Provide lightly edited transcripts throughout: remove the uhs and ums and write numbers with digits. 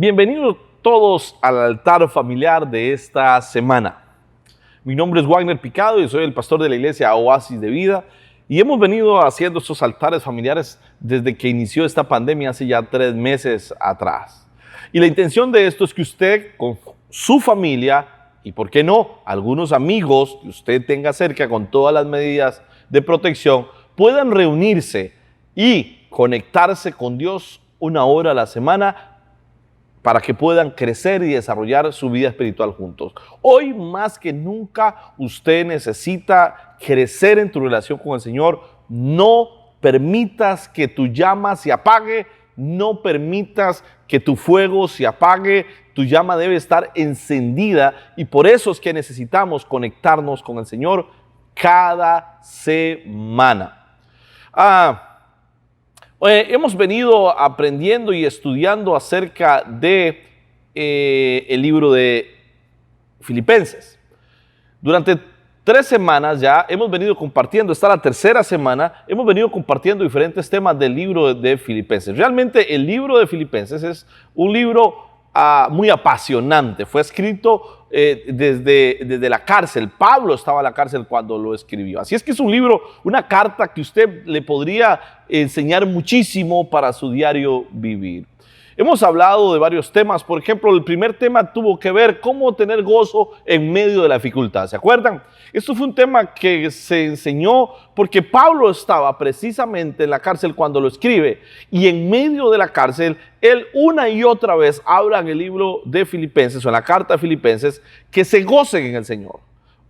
Bienvenidos todos al altar familiar de esta semana. Mi nombre es Wagner Picado y soy el pastor de la iglesia Oasis de Vida y hemos venido haciendo estos altares familiares desde que inició esta pandemia hace ya 3 meses atrás. Y la intención de esto es que usted con su familia y, ¿por qué no?, algunos amigos que usted tenga cerca con todas las medidas de protección puedan reunirse y conectarse con Dios 1 hora a la semana para que puedan crecer y desarrollar su vida espiritual juntos. Hoy más que nunca usted necesita crecer en tu relación con el Señor. No permitas que tu llama se apague, no permitas que tu fuego se apague. Tu llama debe estar encendida y por eso es que necesitamos conectarnos con el Señor cada semana. Hemos venido aprendiendo y estudiando acerca de el libro de Filipenses. Durante 3 semanas ya hemos venido compartiendo, esta es la 3ª semana, hemos venido compartiendo diferentes temas del libro de Filipenses. Realmente el libro de Filipenses es un libro muy apasionante. Fue escrito desde la cárcel. Pablo estaba en la cárcel cuando lo escribió. Así es que es un libro, una carta que usted le podría enseñar muchísimo para su diario vivir. Hemos hablado de varios temas. Por ejemplo, el primer tema tuvo que ver cómo tener gozo en medio de la dificultad. ¿Se acuerdan? Esto fue un tema que se enseñó porque Pablo estaba precisamente en la cárcel cuando lo escribe. Y en medio de la cárcel, él una y otra vez habla en el libro de Filipenses o en la carta de Filipenses que se gocen en el Señor.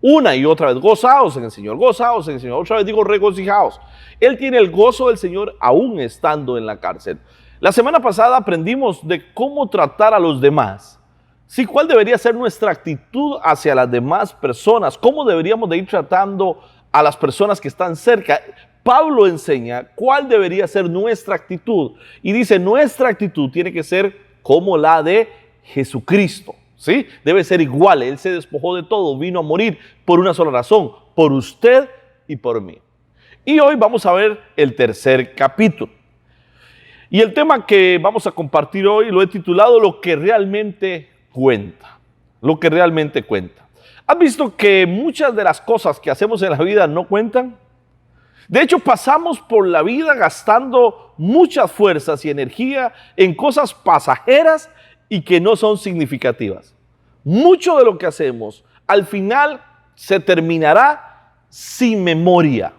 Una y otra vez, gozaos en el Señor, gozaos en el Señor. Otra vez digo, regocijaos. Él tiene el gozo del Señor aún estando en la cárcel. La semana pasada aprendimos de cómo tratar a los demás. Sí, ¿cuál debería ser nuestra actitud hacia las demás personas? ¿Cómo deberíamos de ir tratando a las personas que están cerca? Pablo enseña cuál debería ser nuestra actitud. Y dice, nuestra actitud tiene que ser como la de Jesucristo. ¿Sí? Debe ser igual. Él se despojó de todo, vino a morir por una sola razón, por usted y por mí. Y hoy vamos a ver el 3er capítulo. Y el tema que vamos a compartir hoy lo he titulado Lo que realmente cuenta. Lo que realmente cuenta. ¿Has visto que muchas de las cosas que hacemos en la vida no cuentan? De hecho, pasamos por la vida gastando muchas fuerzas y energía en cosas pasajeras y que no son significativas. Mucho de lo que hacemos al final se terminará sin memoria.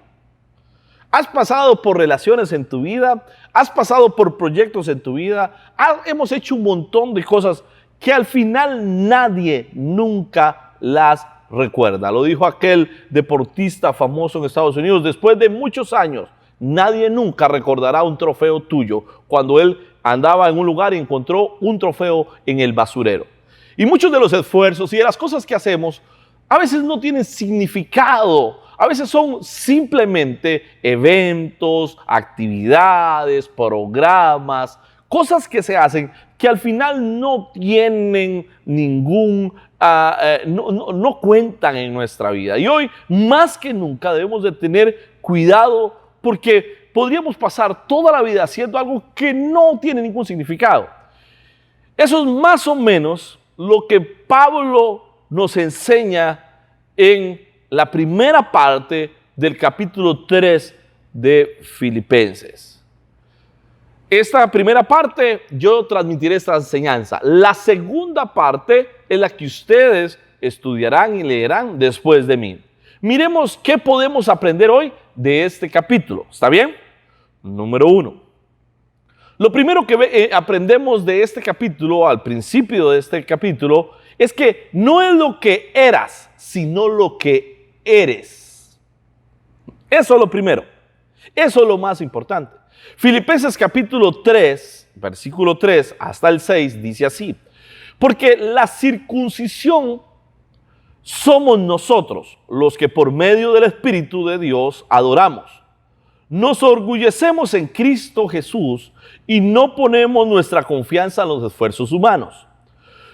¿Has pasado por relaciones en tu vida? ¿Has pasado por proyectos en tu vida? Hemos hecho un montón de cosas que al final nadie nunca las recuerda. Lo dijo aquel deportista famoso en Estados Unidos. Después de muchos años, nadie nunca recordará un trofeo tuyo cuando él andaba en un lugar y encontró un trofeo en el basurero. Y muchos de los esfuerzos y de las cosas que hacemos a veces no tienen significado. A veces son simplemente eventos, actividades, programas, cosas que se hacen que al final no tienen no cuentan en nuestra vida. Y hoy, más que nunca, debemos de tener cuidado porque podríamos pasar toda la vida haciendo algo que no tiene ningún significado. Eso es más o menos lo que Pablo nos enseña en la primera parte del capítulo 3 de Filipenses. Esta primera parte yo transmitiré esta enseñanza. La segunda parte es la que ustedes estudiarán y leerán después de mí. Miremos qué podemos aprender hoy de este capítulo. ¿Está bien? Número 1. Lo primero que aprendemos de este capítulo, al principio de este capítulo, es que no es lo que eras, sino lo que eres. Eso es lo primero. Eso es lo más importante. Filipenses capítulo 3, versículo 3 hasta el 6 dice así: porque la circuncisión somos nosotros los que por medio del Espíritu de Dios adoramos. Nos orgullecemos en Cristo Jesús y no ponemos nuestra confianza en los esfuerzos humanos.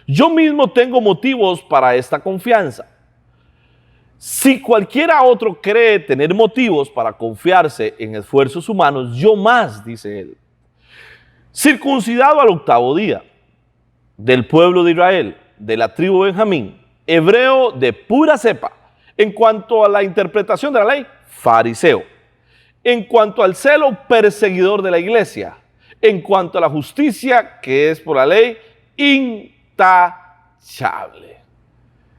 Yo mismo tengo motivos para esta confianza. Si cualquiera otro cree tener motivos para confiarse en esfuerzos humanos, yo más, dice él. Circuncidado al 8º día, del pueblo de Israel, de la tribu de Benjamín, hebreo de pura cepa, en cuanto a la interpretación de la ley, fariseo, en cuanto al celo, perseguidor de la iglesia, en cuanto a la justicia que es por la ley, intachable.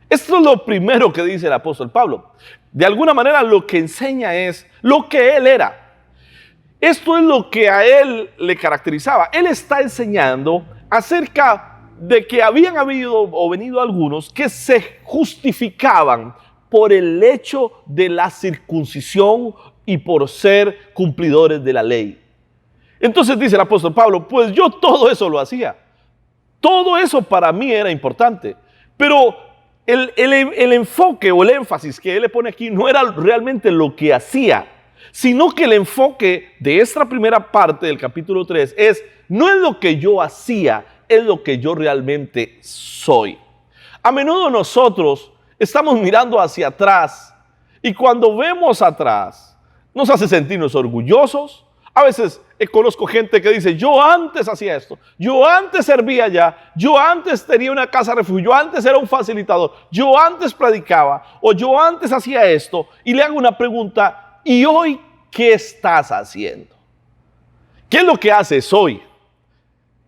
Esto es lo primero que dice el apóstol Pablo. De alguna manera lo que enseña es lo que él era. Esto es lo que a él le caracterizaba. Él está enseñando acerca de que habían habido o venido algunos que se justificaban por el hecho de la circuncisión y por ser cumplidores de la ley. Entonces dice el apóstol Pablo, pues yo todo eso lo hacía. Todo eso para mí era importante. Pero el enfoque o el énfasis que él le pone aquí no era realmente lo que hacía, sino que el enfoque de esta primera parte del capítulo 3 no es lo que yo hacía, es lo que yo realmente soy. A menudo nosotros estamos mirando hacia atrás y cuando vemos atrás nos hace sentirnos orgullosos. A veces conozco gente que dice, yo antes hacía esto, yo antes servía allá, yo antes tenía una casa de refugio, yo antes era un facilitador, yo antes predicaba o yo antes hacía esto. Y le hago una pregunta, ¿y hoy qué estás haciendo? ¿Qué es lo que haces hoy?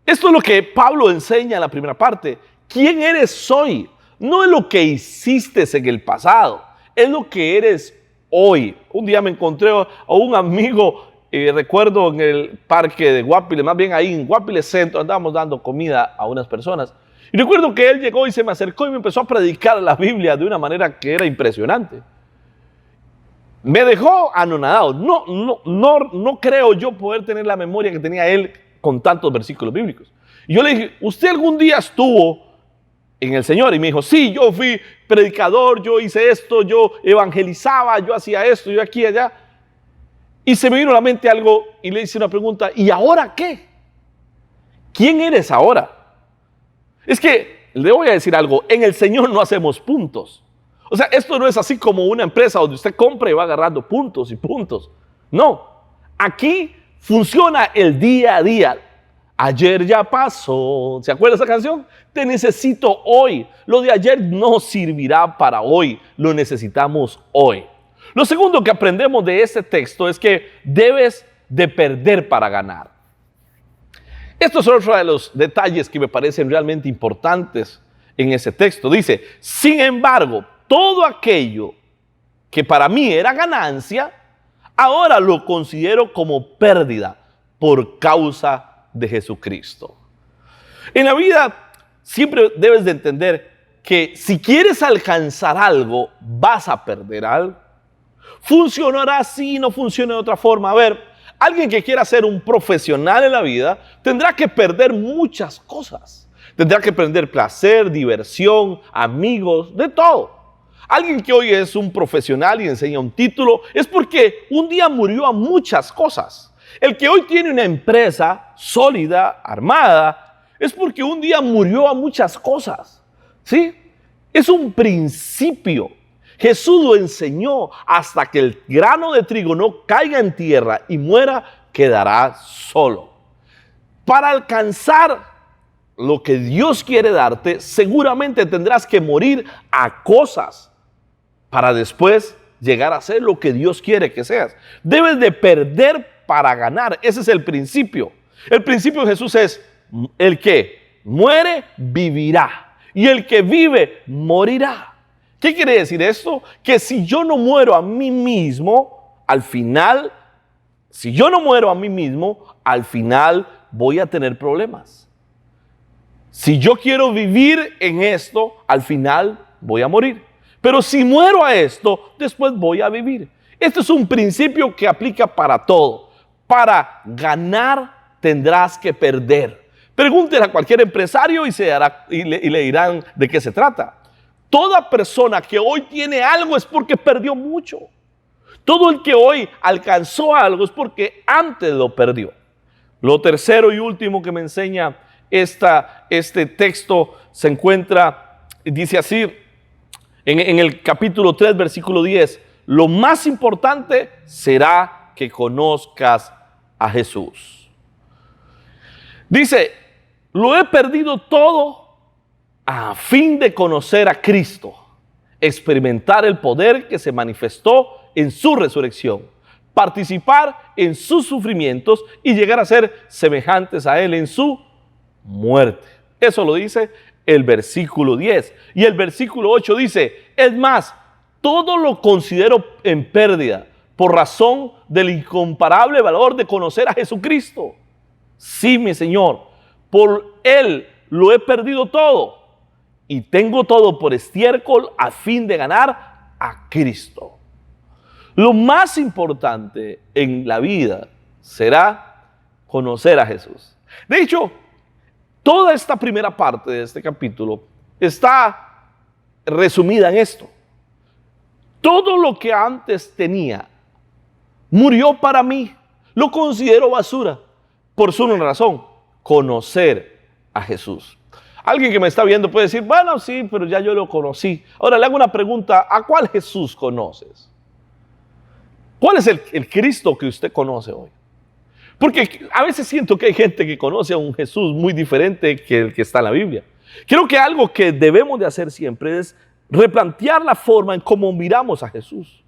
Esto es lo que Pablo enseña en la primera parte. ¿Quién eres hoy? No es lo que hiciste en el pasado, es lo que eres hoy. Un día me encontré a un amigo, recuerdo en el parque de Guapiles, más bien ahí en Guapiles Centro, andábamos dando comida a unas personas. Y recuerdo que él llegó y se me acercó y me empezó a predicar la Biblia de una manera que era impresionante. Me dejó anonadado. No creo yo poder tener la memoria que tenía él con tantos versículos bíblicos. Y yo le dije, ¿usted algún día estuvo en el Señor? Y me dijo, sí, yo fui predicador, yo hice esto, yo evangelizaba, yo hacía esto, yo aquí y allá. Y se me vino a la mente algo y le hice una pregunta, ¿y ahora qué? ¿Quién eres ahora? Es que le voy a decir algo, en el Señor no hacemos puntos. O sea, esto no es así como una empresa donde usted compra y va agarrando puntos y puntos. No, aquí funciona el día a día. Ayer ya pasó. ¿Se acuerda esa canción? Te necesito hoy. Lo de ayer no servirá para hoy. Lo necesitamos hoy. Lo segundo que aprendemos de este texto es que debes de perder para ganar. Estos son otro de los detalles que me parecen realmente importantes en ese texto. Dice, sin embargo, todo aquello que para mí era ganancia, ahora lo considero como pérdida por causa de Jesucristo. En la vida siempre debes de entender que si quieres alcanzar algo, vas a perder algo. Funcionará así, no funciona de otra forma. A ver, alguien que quiera ser un profesional en la vida tendrá que perder muchas cosas. Tendrá que perder placer, diversión, amigos, de todo. Alguien que hoy es un profesional y enseña un título es porque un día murió a muchas cosas. El que hoy tiene una empresa sólida, armada, es porque un día murió a muchas cosas. ¿Sí? Es un principio. Jesús lo enseñó, hasta que el grano de trigo no caiga en tierra y muera, quedará solo. Para alcanzar lo que Dios quiere darte, seguramente tendrás que morir a cosas para después llegar a ser lo que Dios quiere que seas. Debes de perder para ganar. Ese es el principio. El principio de Jesús es: el que muere, vivirá. Y el que vive, morirá. ¿Qué quiere decir esto? Que si yo no muero a mí mismo, al final voy a tener problemas. Si yo quiero vivir en esto, al final voy a morir. Pero si muero a esto, después voy a vivir. Esto es un principio que aplica para todo. Para ganar tendrás que perder. Pregúntele a cualquier empresario y le dirán de qué se trata. Toda persona que hoy tiene algo es porque perdió mucho. Todo el que hoy alcanzó algo es porque antes lo perdió. Lo tercero y último que me enseña este texto se encuentra, dice así, en el capítulo 3, versículo 10. Lo más importante será que conozcas a Jesús. Dice, lo he perdido todo a fin de conocer a Cristo, experimentar el poder que se manifestó en su resurrección, participar en sus sufrimientos y llegar a ser semejantes a Él en su muerte. Eso lo dice el versículo 10. Y el versículo 8 dice, es más, todo lo considero en pérdida por razón del incomparable valor de conocer a Jesucristo. Sí, mi Señor, por Él lo he perdido todo y tengo todo por estiércol a fin de ganar a Cristo. Lo más importante en la vida será conocer a Jesús. De hecho, toda esta primera parte de este capítulo está resumida en esto. Todo lo que antes tenía murió para mí. Lo considero basura por su razón, conocer a Jesús. Alguien que me está viendo puede decir, bueno, sí, pero ya yo lo conocí. Ahora le hago una pregunta, ¿a cuál Jesús conoces? ¿Cuál es el Cristo que usted conoce hoy? Porque a veces siento que hay gente que conoce a un Jesús muy diferente que el que está en la Biblia. Creo que algo que debemos de hacer siempre es replantear la forma en cómo miramos a Jesús.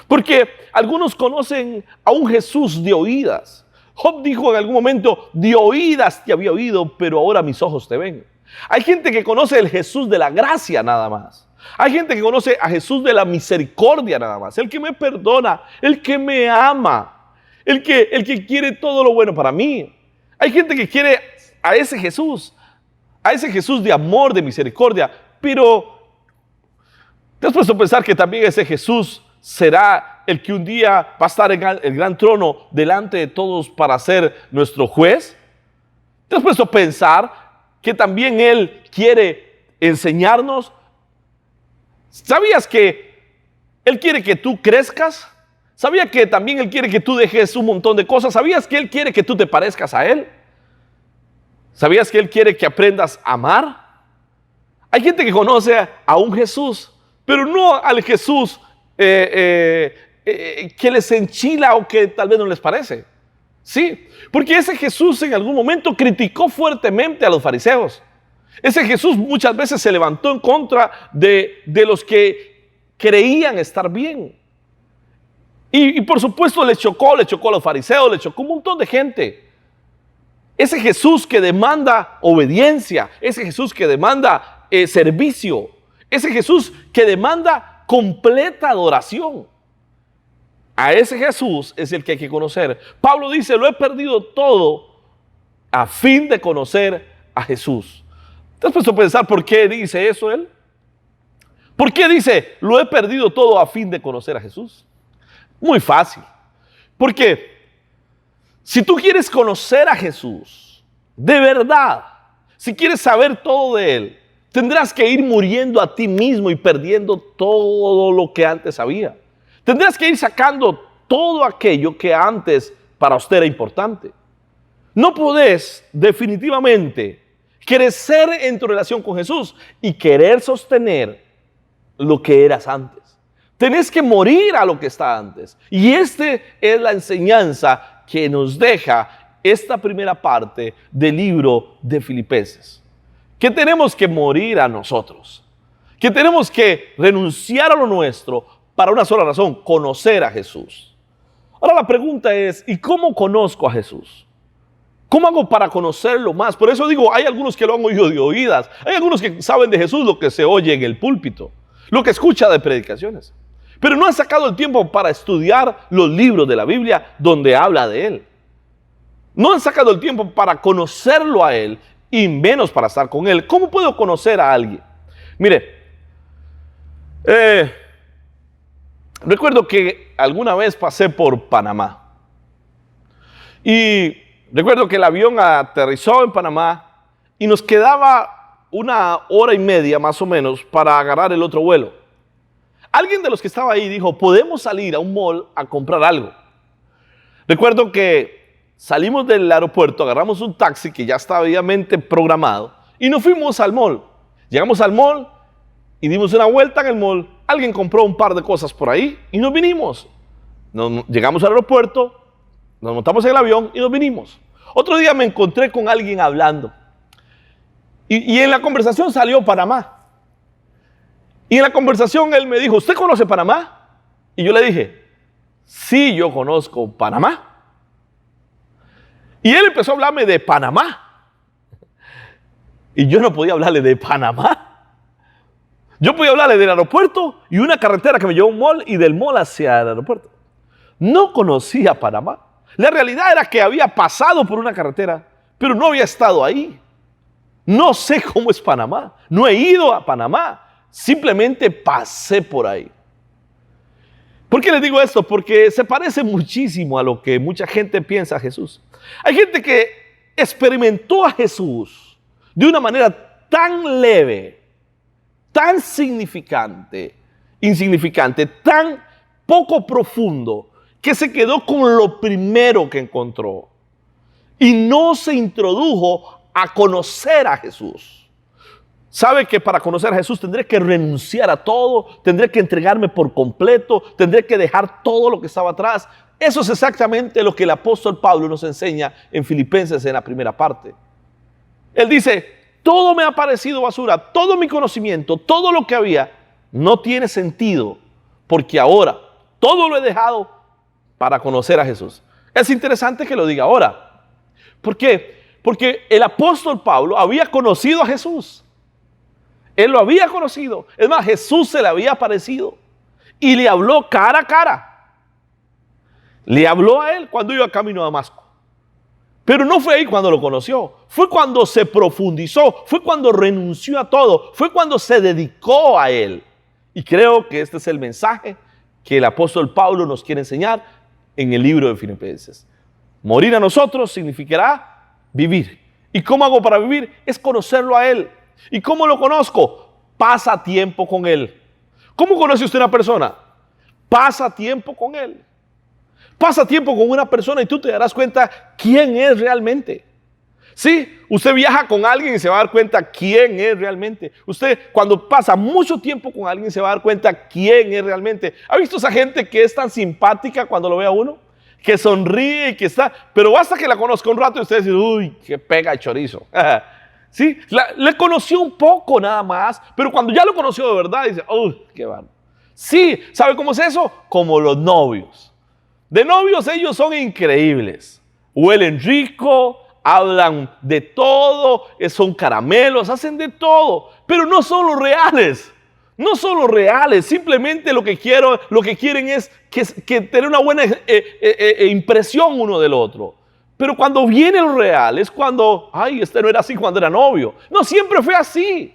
Porque algunos conocen a un Jesús de oídas. Job dijo en algún momento, de oídas te había oído, pero ahora mis ojos te ven. Hay gente que conoce el Jesús de la gracia nada más. Hay gente que conoce a Jesús de la misericordia nada más. El que me perdona, el que me ama, el que quiere todo lo bueno para mí. Hay gente que quiere a ese Jesús de amor, de misericordia. Pero ¿te has puesto a pensar que también ese Jesús será el que un día va a estar en el gran trono delante de todos para ser nuestro juez? ¿Te has puesto a pensar que también Él quiere enseñarnos? ¿Sabías que Él quiere que tú crezcas? ¿Sabías que también Él quiere que tú dejes un montón de cosas? ¿Sabías que Él quiere que tú te parezcas a Él? ¿Sabías que Él quiere que aprendas a amar? Hay gente que conoce a un Jesús, pero no al Jesús que les enchila o que tal vez no les parece. Sí, porque ese Jesús en algún momento criticó fuertemente a los fariseos. Ese Jesús muchas veces se levantó en contra de los que creían estar bien. Y por supuesto le chocó a los fariseos, le chocó a un montón de gente. Ese Jesús que demanda obediencia, ese Jesús que demanda servicio, ese Jesús que demanda completa adoración. A ese Jesús es el que hay que conocer. Pablo dice, lo he perdido todo a fin de conocer a Jesús. ¿Te has puesto a pensar por qué dice eso él? ¿Por qué dice, lo he perdido todo a fin de conocer a Jesús? Muy fácil. Porque si tú quieres conocer a Jesús, de verdad, si quieres saber todo de Él, tendrás que ir muriendo a ti mismo y perdiendo todo lo que antes había. Tendrás que ir sacando todo aquello que antes para usted era importante. No podés definitivamente crecer en tu relación con Jesús y querer sostener lo que eras antes. Tenés que morir a lo que está antes. Y esta es la enseñanza que nos deja esta primera parte del libro de Filipenses. Que tenemos que morir a nosotros. Que tenemos que renunciar a lo nuestro para una sola razón, conocer a Jesús. Ahora la pregunta es, ¿y cómo conozco a Jesús? ¿Cómo hago para conocerlo más? Por eso digo, hay algunos que lo han oído de oídas. Hay algunos que saben de Jesús lo que se oye en el púlpito, lo que escucha de predicaciones. Pero no han sacado el tiempo para estudiar los libros de la Biblia donde habla de Él. No han sacado el tiempo para conocerlo a Él y menos para estar con Él. ¿Cómo puedo conocer a alguien? Mire, Recuerdo que alguna vez pasé por Panamá y recuerdo que el avión aterrizó en Panamá y nos quedaba 1 hora y media más o menos para agarrar el otro vuelo. Alguien de los que estaba ahí dijo, podemos salir a un mall a comprar algo. Recuerdo que salimos del aeropuerto, agarramos un taxi que ya estaba debidamente programado y nos fuimos al mall. Llegamos al mall y dimos una vuelta en el mall. Alguien compró un par de cosas por ahí y nos vinimos. Llegamos al aeropuerto, nos montamos en el avión y nos vinimos. Otro día me encontré con alguien hablando y en la conversación salió Panamá. Y en la conversación él me dijo, ¿usted conoce Panamá? Y yo le dije, sí, yo conozco Panamá. Y él empezó a hablarme de Panamá. Y yo no podía hablarle de Panamá. Yo podía hablarle del aeropuerto y una carretera que me llevó a un mall y del mall hacia el aeropuerto. No conocía Panamá. La realidad era que había pasado por una carretera, pero no había estado ahí. No sé cómo es Panamá. No he ido a Panamá. Simplemente pasé por ahí. ¿Por qué les digo esto? Porque se parece muchísimo a lo que mucha gente piensa a Jesús. Hay gente que experimentó a Jesús de una manera tan leve, tan insignificante, tan poco profundo, que se quedó con lo primero que encontró y no se introdujo a conocer a Jesús. Sabe que para conocer a Jesús tendré que renunciar a todo, tendré que entregarme por completo, tendré que dejar todo lo que estaba atrás. Eso es exactamente lo que el apóstol Pablo nos enseña en Filipenses en la primera parte. Él dice, todo me ha parecido basura, todo mi conocimiento, todo lo que había, no tiene sentido, porque ahora todo lo he dejado para conocer a Jesús. Es interesante que lo diga ahora. ¿Por qué? Porque el apóstol Pablo había conocido a Jesús. Él lo había conocido. Es más, Jesús se le había aparecido y le habló cara a cara. Le habló a él cuando iba camino a Damasco. Pero no fue ahí cuando lo conoció. Fue cuando se profundizó. Fue cuando renunció a todo. Fue cuando se dedicó a él. Y creo que este es el mensaje que el apóstol Pablo nos quiere enseñar en el libro de Filipenses. Morir a nosotros significará vivir. ¿Y cómo hago para vivir? Es conocerlo a él. ¿Y cómo lo conozco? Pasa tiempo con él. ¿Cómo conoce usted a una persona? Pasa tiempo con él. Pasa tiempo con una persona y tú te darás cuenta quién es realmente. Sí, usted viaja con alguien y se va a dar cuenta quién es realmente. Usted cuando pasa mucho tiempo con alguien se va a dar cuenta quién es realmente. ¿Ha visto esa gente que es tan simpática cuando lo ve a uno? Que sonríe y que está, pero basta que la conozca un rato y usted dice, uy, qué pega de chorizo. Sí, le conoció un poco nada más, pero cuando ya lo conoció de verdad, dice, ¡uy, qué bueno! Sí, ¿sabe cómo es eso? Como los novios. De novios ellos son increíbles. Huelen rico, hablan de todo, son caramelos, hacen de todo, pero no son los reales. No son los reales, simplemente lo que quieren es que tener una buena impresión uno del otro. Pero cuando viene lo real es cuando, ay, este no era así cuando era novio. No, siempre fue así.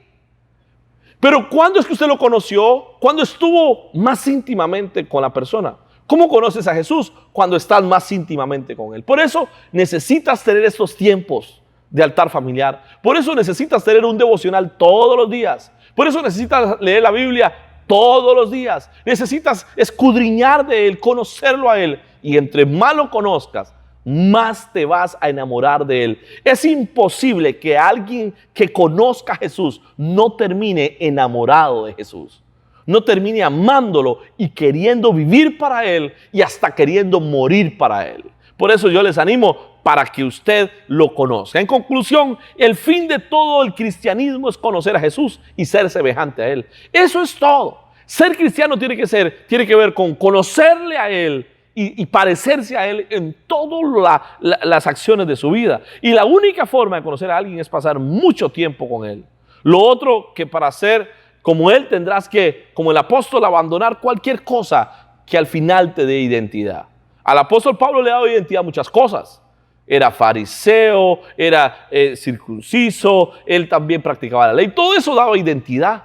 Pero ¿cuándo es que usted lo conoció? Cuando estuvo más íntimamente con la persona. ¿Cómo conoces a Jesús? Cuando estás más íntimamente con Él. Por eso necesitas tener estos tiempos de altar familiar. Por eso necesitas tener un devocional todos los días. Por eso necesitas leer la Biblia todos los días. Necesitas escudriñar de Él, conocerlo a Él. Y entre más lo conozcas, más te vas a enamorar de Él. Es imposible que alguien que conozca a Jesús no termine enamorado de Jesús. No termine amándolo y queriendo vivir para Él y hasta queriendo morir para Él. Por eso yo les animo para que usted lo conozca. En conclusión, el fin de todo el cristianismo es conocer a Jesús y ser semejante a Él. Eso es todo. Ser cristiano tiene que ver con conocerle a Él y parecerse a Él en todas las acciones de su vida. Y la única forma de conocer a alguien es pasar mucho tiempo con Él. Lo otro que para ser como Él tendrás que, como el apóstol, abandonar cualquier cosa que al final te dé identidad. Al apóstol Pablo le ha dado identidad a muchas cosas. Era fariseo, era circunciso, él también practicaba la ley. Todo eso daba identidad.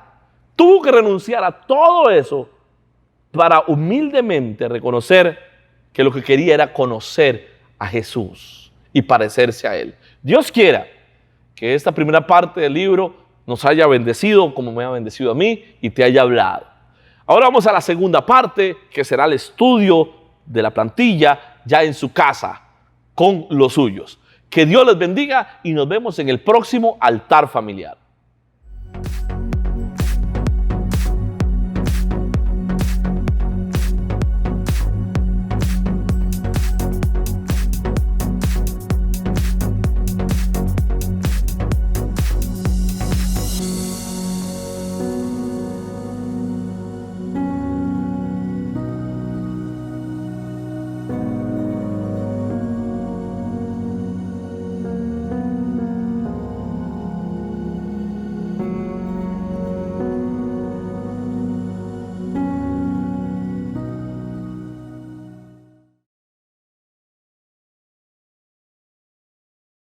Tuvo que renunciar a todo eso para humildemente reconocer que lo que quería era conocer a Jesús y parecerse a Él. Dios quiera que esta primera parte del libro nos haya bendecido como me ha bendecido a mí y te haya hablado. Ahora vamos a la segunda parte, que será el estudio de la plantilla ya en su casa con los suyos. Que Dios les bendiga y nos vemos en el próximo altar familiar.